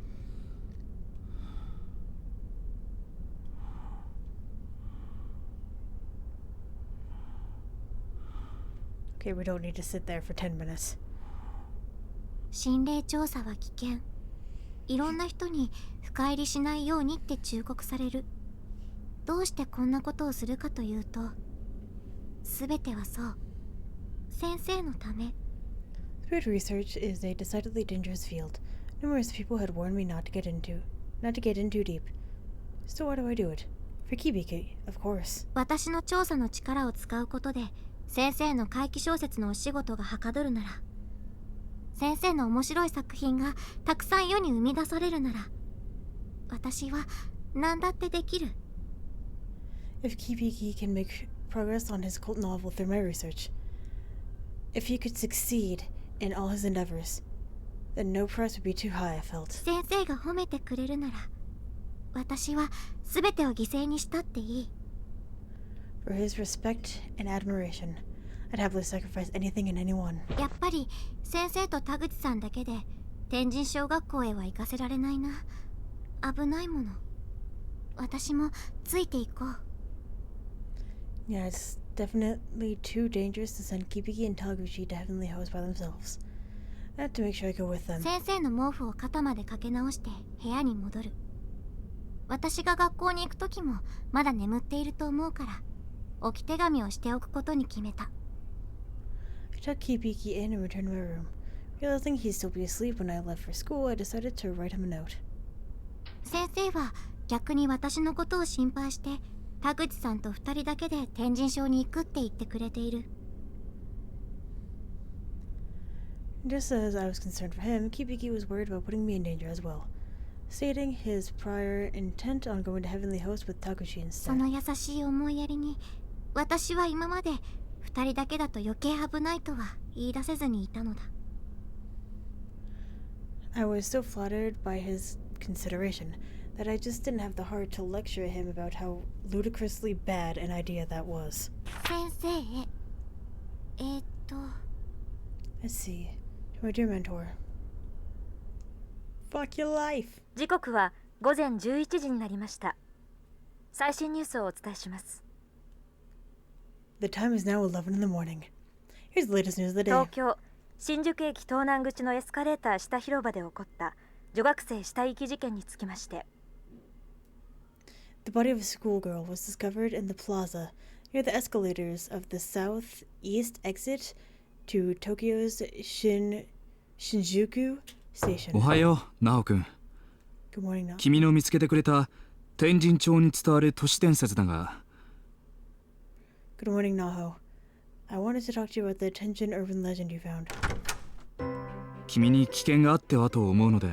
Okay, we don't need to sit there for 10 minutes. 心霊調査は危険。いろんな人に深入りしないようにって忠告される。どうしてこんなことをするかというと、すべてはそう。先生のため。Spirit research is a decidedly dangerous field. Numerous people had warned me not to get in too deep. So why do I do it? For Kibiki, of course. 私の調査の力を使うことで、先生の怪奇小説のお仕事がはかどるなら、先生の面白い作品がたくさん世に生み出されるなら、私は何だってできる。If Kibiki can make progress on his cult novel through my research, if he could succeed in all his endeavors, then no price would be too high, I felt. 先生が褒めてくれるなら、私は全てを犠牲にしたっていい。For his respect and admiration, I'd happily sacrifice anything and anyone. やっぱり先生と田口さんだけで天神小学校へは行かせられないな。危ないもの。私もついていこう。Yeah, it's definitely too dangerous to send Kibiki and Taguchi to Heavenly Host by themselves. I have to make sure I go with them. 先生の毛布を肩までかけ直して部屋に戻る。私が学校に行く時もまだ眠っていると思うから、置き手紙をしておくことに決めた。I tucked Kibiki in and returned to my room. Realizing he'd still be asleep when I left for school, I decided to write him a note. 先生は逆に私のことを心配して、田口さんと2人だけで天神小に行くって言ってくれている。Just as I was concerned for him, Kibiki was worried about putting me in danger as well, stating his prior intent on going to Heavenly Host with Taguchi そ instead. の優しい思いやりに、私は今まで2人だけだと余計危ないとは言い出せずにいたのだ。I was so flattered by his consideration that I just didn't have the heart to lecture him about how ludicrously bad an idea that was. 先生へ。Let's see. To my dear mentor. Fuck your life! 時刻は午前11時になりました。最新ニュースをお伝えします。The time is now 11 in the morning. Here's the latest news of the day. 東京新宿駅東南口のエスカレーター下広場で起こった女学生死体遺棄事件につきまして、The body of a schoolgirl was discovered in the plaza near the escalators of the southeast exit to Tokyo's Shinjuku station. おはよう、ナオ君。 Good morning, Naho. 君の見つけてくれた天神町に伝わる都市伝説だが、 Good morning, Naho. I wanted to talk to you about the Tenjin urban legend you found. 君に危険があってはと思うので、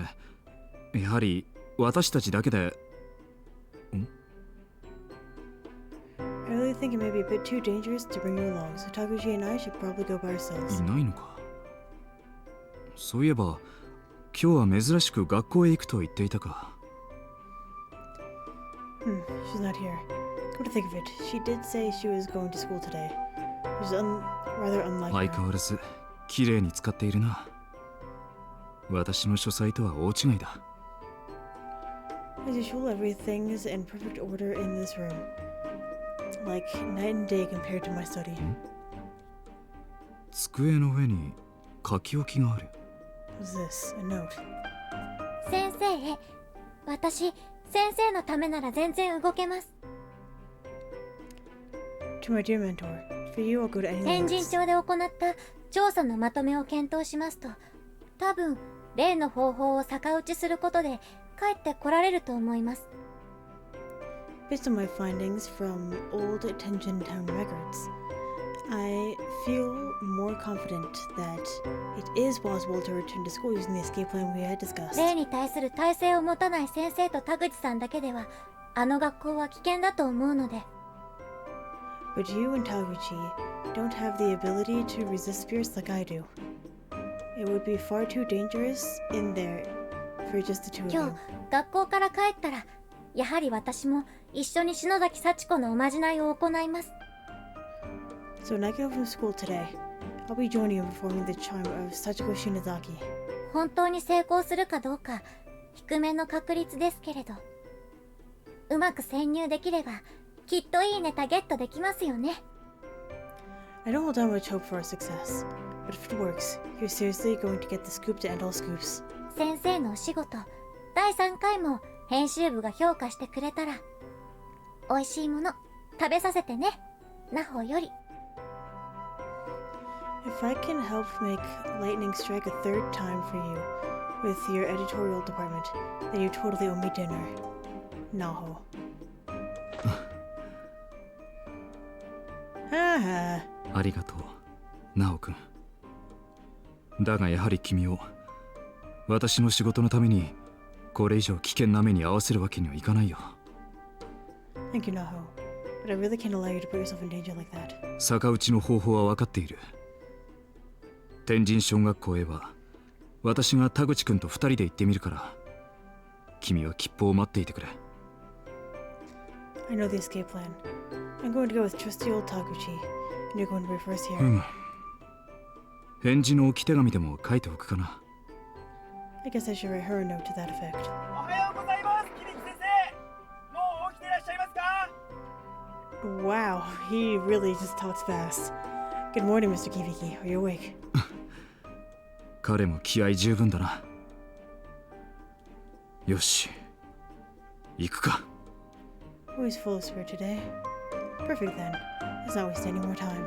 やはり私たちだけで。 I really think it may be a bit too dangerous to bring you along, so Taguchi and I should probably go by ourselves. いないのか。そういえば今日は珍しく学校へ行くと言っていたか。She's not here. Come to think of it, she did say she was going to school today. Which is rather unlike 相 her. 変わらず綺麗に使っているな。私の書斎とは大違いだ。 As usual, everything's in perfect order in this room. Like night and day compared to my study. 机の上に書き置きがある。 What's this? A note. 先生へ。私、先生のためなら全然動けます。 To my dear mentor, for you I'll go to any 天神 lengths. 町で行った調査のまとめを検討しますと、多分例の方法を逆打ちすることで帰ってこられると思います。 Based on my findings from old Tenjin Town records, I feel more confident that it is possible to return to school using the escape plan we had discussed. 例に対する耐性を持たない先生と田口さんだけでは、あの学校は危険だと思うので。 But you and Taguchi don't have the ability to resist spirits like I do. It would be far too dangerous in there for just the two of 今 you. 日学校から帰ったら、やはり私も一緒に篠崎幸子のおまじないを行います。 So when I get home from school today, I'll be joining you in performing the charm of Sachiko Shinazaki. 本当に成功するかどうか低めの確率ですけれど、うまく潜入できればきっといいネタゲットできますよね。 I don't hold out much hope for our success, but if it works, you're seriously going to get the scoop to end all scoops. 先生のお仕事第3回も編集部が評価してくれたら、美味しいもの食べさせてね、ナホより。 If I can help make lightning strike a third time for you with your editorial department, then you totally owe me dinner. Naho. Haha. ありがとう、ナオ君。だがやはり君を私の仕事のためにこれ以上危険な目に遭わせるわけにはいかないよ。 Thank you, Naho. But I really can't allow you to put yourself in danger like that. 逆打ちの方法は分かっている。天神小学校へは私が田口君と2人で行ってみるから、君は吉報を待っていてくれ。 I know the escape plan. I'm going to go with trusty old Taguchi, and you're going to be first here. うん。返事の置き手紙でも書いておくかな。 I guess I should write her a note to that effect. おはようございます、キリキ先生。もう起きてらっしゃいますか？ Wow, he really just talks fast. Good morning, Mr. Kiviki. Are you awake? 彼も気合十分だな。よし、行くか。 Oh, he's full of spirit today. Perfect then. Let's not waste any more time.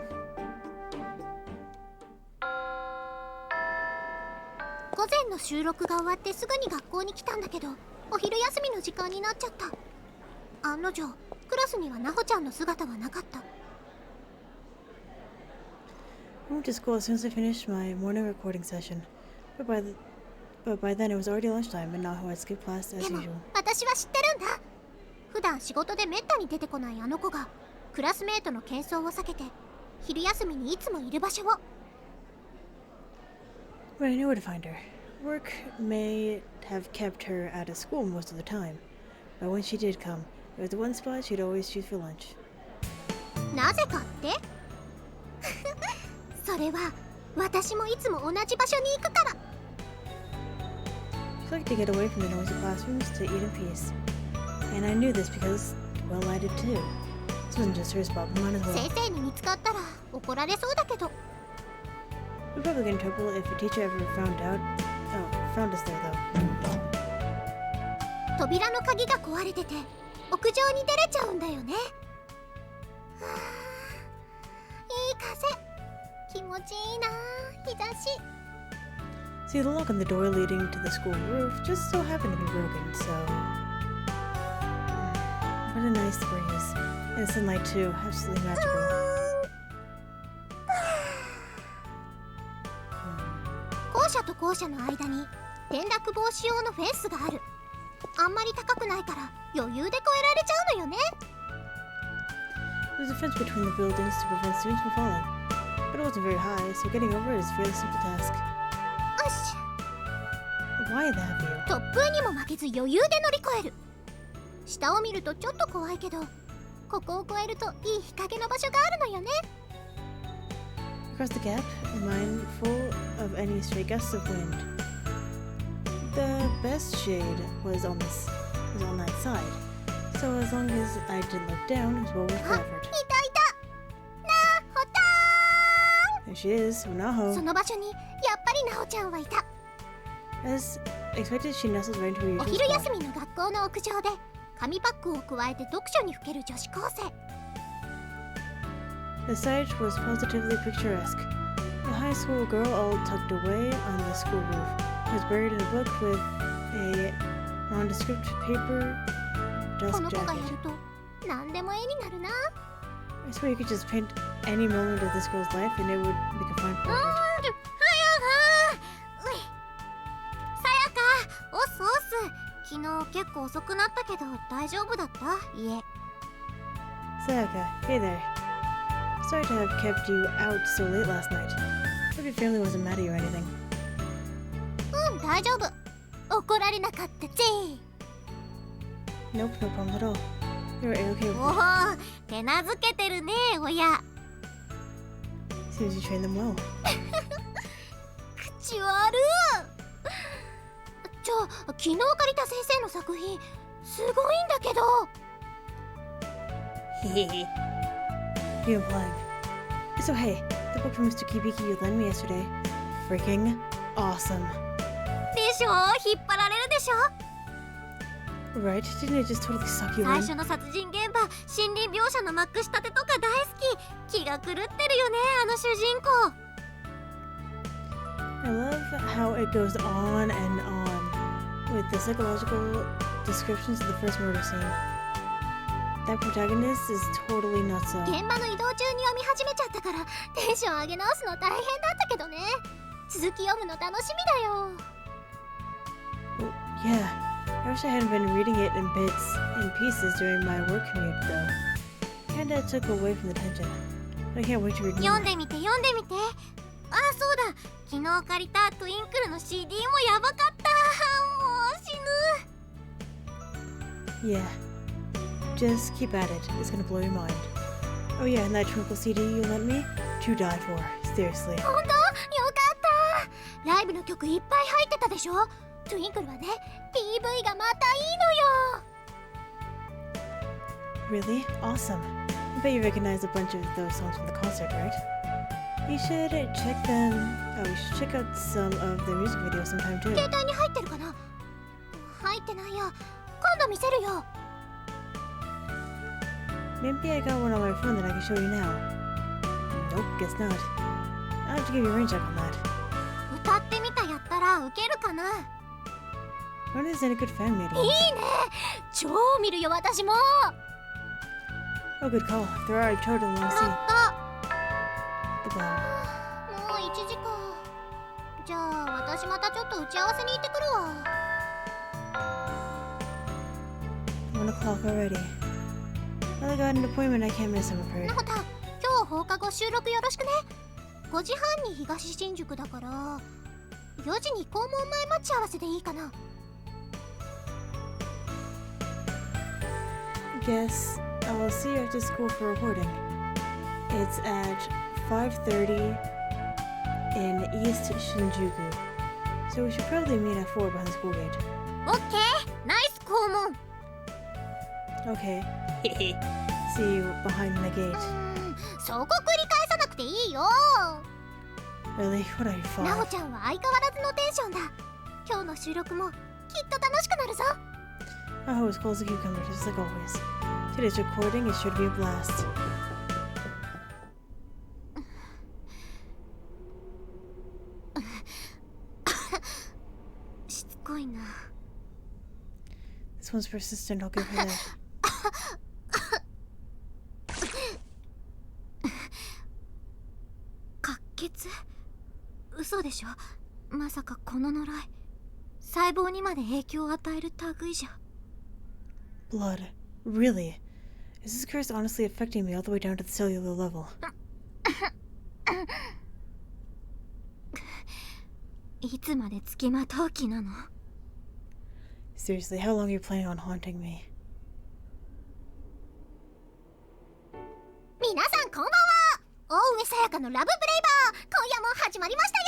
午前の収録が終わってすぐに学校に来たんだけど、お昼休みの時間になっちゃった。案の定クラスにはナホちゃんの姿はなかった。 I went to school as soon as I finished my morning recording session, but by then it was already lunchtime and Naho had skipped class as でも usual. 私は知ってるんだ。普段仕事でめったに出てこないあの子がクラスメートの喧騒を避けて昼休みにいつもいる場所を。 But I knew where to find her. Work may have kept her out of school most of the time, but when she did come, it was the one spot she'd always choose for lunch. なぜかってそれは私もいつも同じ場所に行くから。 She liked to get away from the noisy classrooms to eat in peace. And I knew this because, well, I did too. This wasn't just her spot, but mine as well. 先生に見つかったら怒られそうだけど。 We'd probably get in trouble if a teacher ever found us there though. 扉の鍵が壊れてて屋上に出れちゃうんだよね。はあ、いい風、気持ちいいな、日差し。 See, the lock on the door leading to the school roof just so happened to be broken, so... What a nice breeze. And the sunlight too, absolutely magical. 校舎と校舎の間に転落防止用のフェンスがある。あんまり高くないから余裕で越えられちゃうのよね。 There's a fence between the buildings to prevent students from falling. But it wasn't very high, so getting over it is a fairly simple task. よし、 Why that view? 突風にも負けず余裕で乗り越える。下を見るとちょっと怖いけど、ここを越えるといい日陰の場所があるのよね。 Across the gap, mindful of any stray gusts of wind. The best shade was on that side, so as long as I didn't look down, it was well worth the あ、い effort. たいた。なほた There she is, ーん。 Naho. その場所にやっぱりなほちゃんはいた。 As expected, she nestled right into her お usual 昼 spot. 休みの学校の屋上で紙パックを加えて読書にふける女子高生。 The sight was positively picturesque. A high school girl all tucked away on the school roof was buried in a book with a nondescript paper こ dust の子が jacket. やると何でも絵になるな。 I swear you could just paint any moment of this girl's life and it would make a fine う portrait. ーん、はやがー。うい。さやか、おすおす。昨日結構遅くなったけど大丈夫だった？いえ。 Sayaka, hey there. Sorry to have kept you out so late last night. Hope your family wasn't mad at you or anything. うん、大丈夫。怒られなかったぜ。 Nope, no problem at all. You were A-okay お with お、手なずけてるね、親。 it. Seems you trained them well. 口悪い。じゃあ昨日借りた先生の作品すごいんだけど。 Hehe. You implying? So hey, the book from Mr. Kibiki you lent me yesterday. Freaking awesome. でしょ、引っ張られるでしょ。 Right? Didn't it just totally suck you 最 in? 初の殺人現場、森林描写のまくしたてとか大好き。気が狂ってるよね、あの主人公。 I love how it goes on and on with the psychological descriptions of the first murder scene. That protagonist is totally not so. 現場の移動中に読み始めちゃったからテンション上げ直すの大変だったけどね。続き読むの楽しみだよ。 Well, yeah, I wish I hadn't been reading it in bits and pieces during my work commute though. Kinda took away from the tension. But I can't wait to read 読 more. んでみて読んでみて。あ、そうだ、昨日借りたトゥインクルの CD もやばかった。もう死ぬ。 Yeah. Just keep at it. It's gonna blow your mind. Oh yeah, and that Twinkle CD you lent me? To die for. Seriously. 本当？よかった。ライブの曲いっぱい入ってたでしょ。トゥインクルはね、PV がまたいいのよ。 Really? Awesome. I bet you recognize a bunch of those songs from the concert, right? You should check them. Oh, you should check out some of their music videos sometime too. 携帯に入ってるかな？入ってないや。今度見せるよ。 Maybe I got one on my phone that I can show you now. Nope, guess not. I'll have to give you a rain check on that. 歌ってみたやったらウケるかな。 Ron isn't a good fan made いい one. ね。超見るよ私も。 Oh, good call. There are a total long やっ scene. た。 The bell. もう1時か。じゃあ私またちょっと打ち合わせに行ってくるわ。 1 o'clock already. Well, I got an appointment I can't miss, I'm afraid. なほた、今日放課後収録よろしくね。5時半に東新宿だから4時に校門前待ち合わせでいいかな。 Guess I'll see you after school for reporting. It's at 5:30 in East Shinjuku. So we should probably meet at 4 behind the school gate. オッケー、ナイス校門。 Okay. See you behind the gate. そこ繰り返さなくていいよ。 Really? What are you, ナホ 5? ちゃんは相変わらずのテンションだ。今日の収録もきっと楽しくなるぞ。 Naho is cool as a cucumber, just like always. Today's recording is sure to be a blast. しつこいな。 This one's persistent, I'll give her that. 滑血？嘘でしょ。まさかこの呪い、細胞にまで影響を与える類じゃ。 Blood. Really? Is this curse honestly affecting me all the way down to the cellular level? いつまでつきまとう気なの？ Seriously, how long are you planning on haunting me? 皆さんこんばんは。大上さやかのラブブレイバー、今夜も始まりましたよ。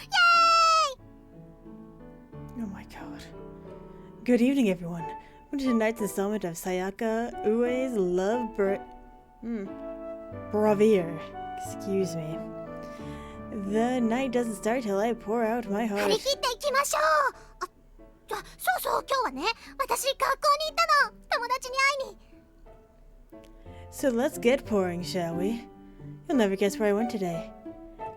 イエーイ。 Oh my god. Good evening, everyone. Welcome to tonight's installment of Sayaka Ue's Bravir. Excuse me. The night doesn't start till I pour out my 張 heart. り切っていきましょう。そうそう、今日はね、私学校に行ったの。友達に会いに。 So let's get pouring, shall we? You'll never guess where I went today.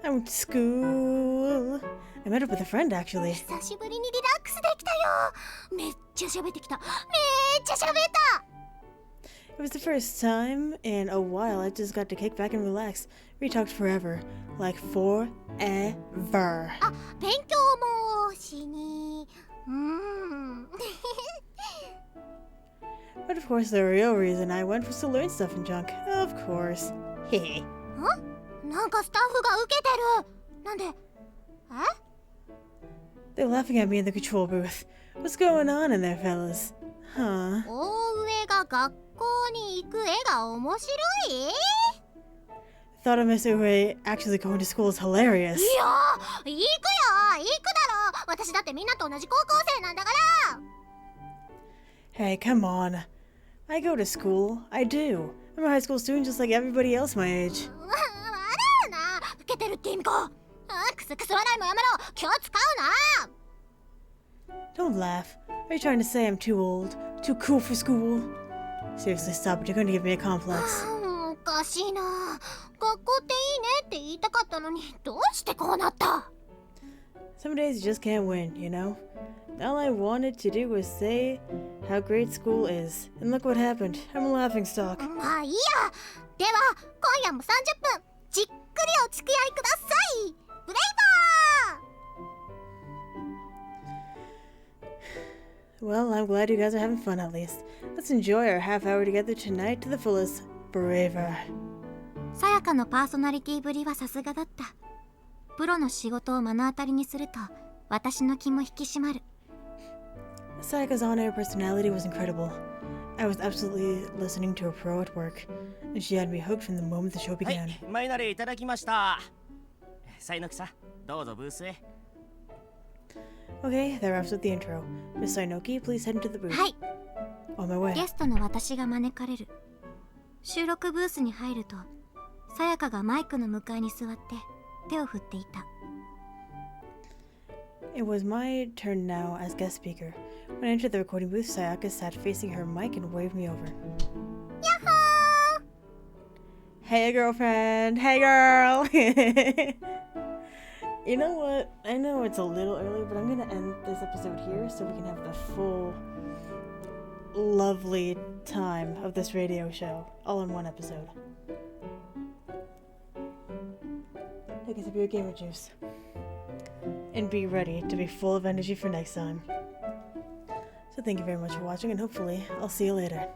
I went to school. I met up with a friend, actually. 久しぶりにリラックスできたよ。めっちゃ喋ってきた。めっちゃ喋った。 It was the first time in a while I just got to kick back and relax. We talked forever. Like forever. あ、勉強もしに。But of course, the real reason I went was to learn stuff and junk. Of course. Hehe. なんかスタッフが受けてる。なんで？ They're laughing at me in the control booth. What's going on in there, fellas? Huh? 大上が学校に行く絵が面白い？ Thought of Miss Ue actually going to school is hilarious. いや、行くよ、行くだろ。私だってみんなと同じ高校生なんだから。 Hey, come on. I go to school. I do. I'm a high school student just like everybody else my age. 笑うな。受けてるって意味か。クスクス笑いもやめろ。気を使うな。 Don't laugh. Are you trying to say I'm too old? Too cool for school? Seriously, stop it. You're going to give me a complex. おかしいな。学校っていいねって言いたかったのに、どうしてこうなった？ Some days you just can't win, you know? All I wanted to do was say how great school is. And look what happened. I'm a laughingstock. まあいいや。では、今夜も30分、じっくりお付き合いください。ブレイバー。 Well, I'm glad you guys are having fun at least. Let's enjoy our half hour together tonight to the fullest. Braver. さやかのパーソナリティぶりはさすがだった。プロの仕事を目の当たりにすると、私の気も引き締まる。 Sayaka's on-air personality was incredible. I was absolutely listening to a pro at work, and she had me hooked from the moment the show は began. い、マイナレいただきました。サイノキさん、どうぞブースへ。Okay, that wraps up the intro. Miss Sainoki, please head into the booth. はい、 On my way. ゲストの私が招かれる。収録ブースに入ると、さやかがマイクの向かいに座って手を振っていた。 It was my turn now as guest speaker. When I entered the recording booth, Sayaka sat facing her mic and waved me over. Yahoo! Hey, girlfriend! Hey, girl! You know what? I know it's a little early, but I'm gonna end this episode here so we can have the full, lovely time of this radio show all in one episode. Take a sip of your gamer juice. And be ready to be full of energy for next time. So thank you very much for watching, and hopefully I'll see you later.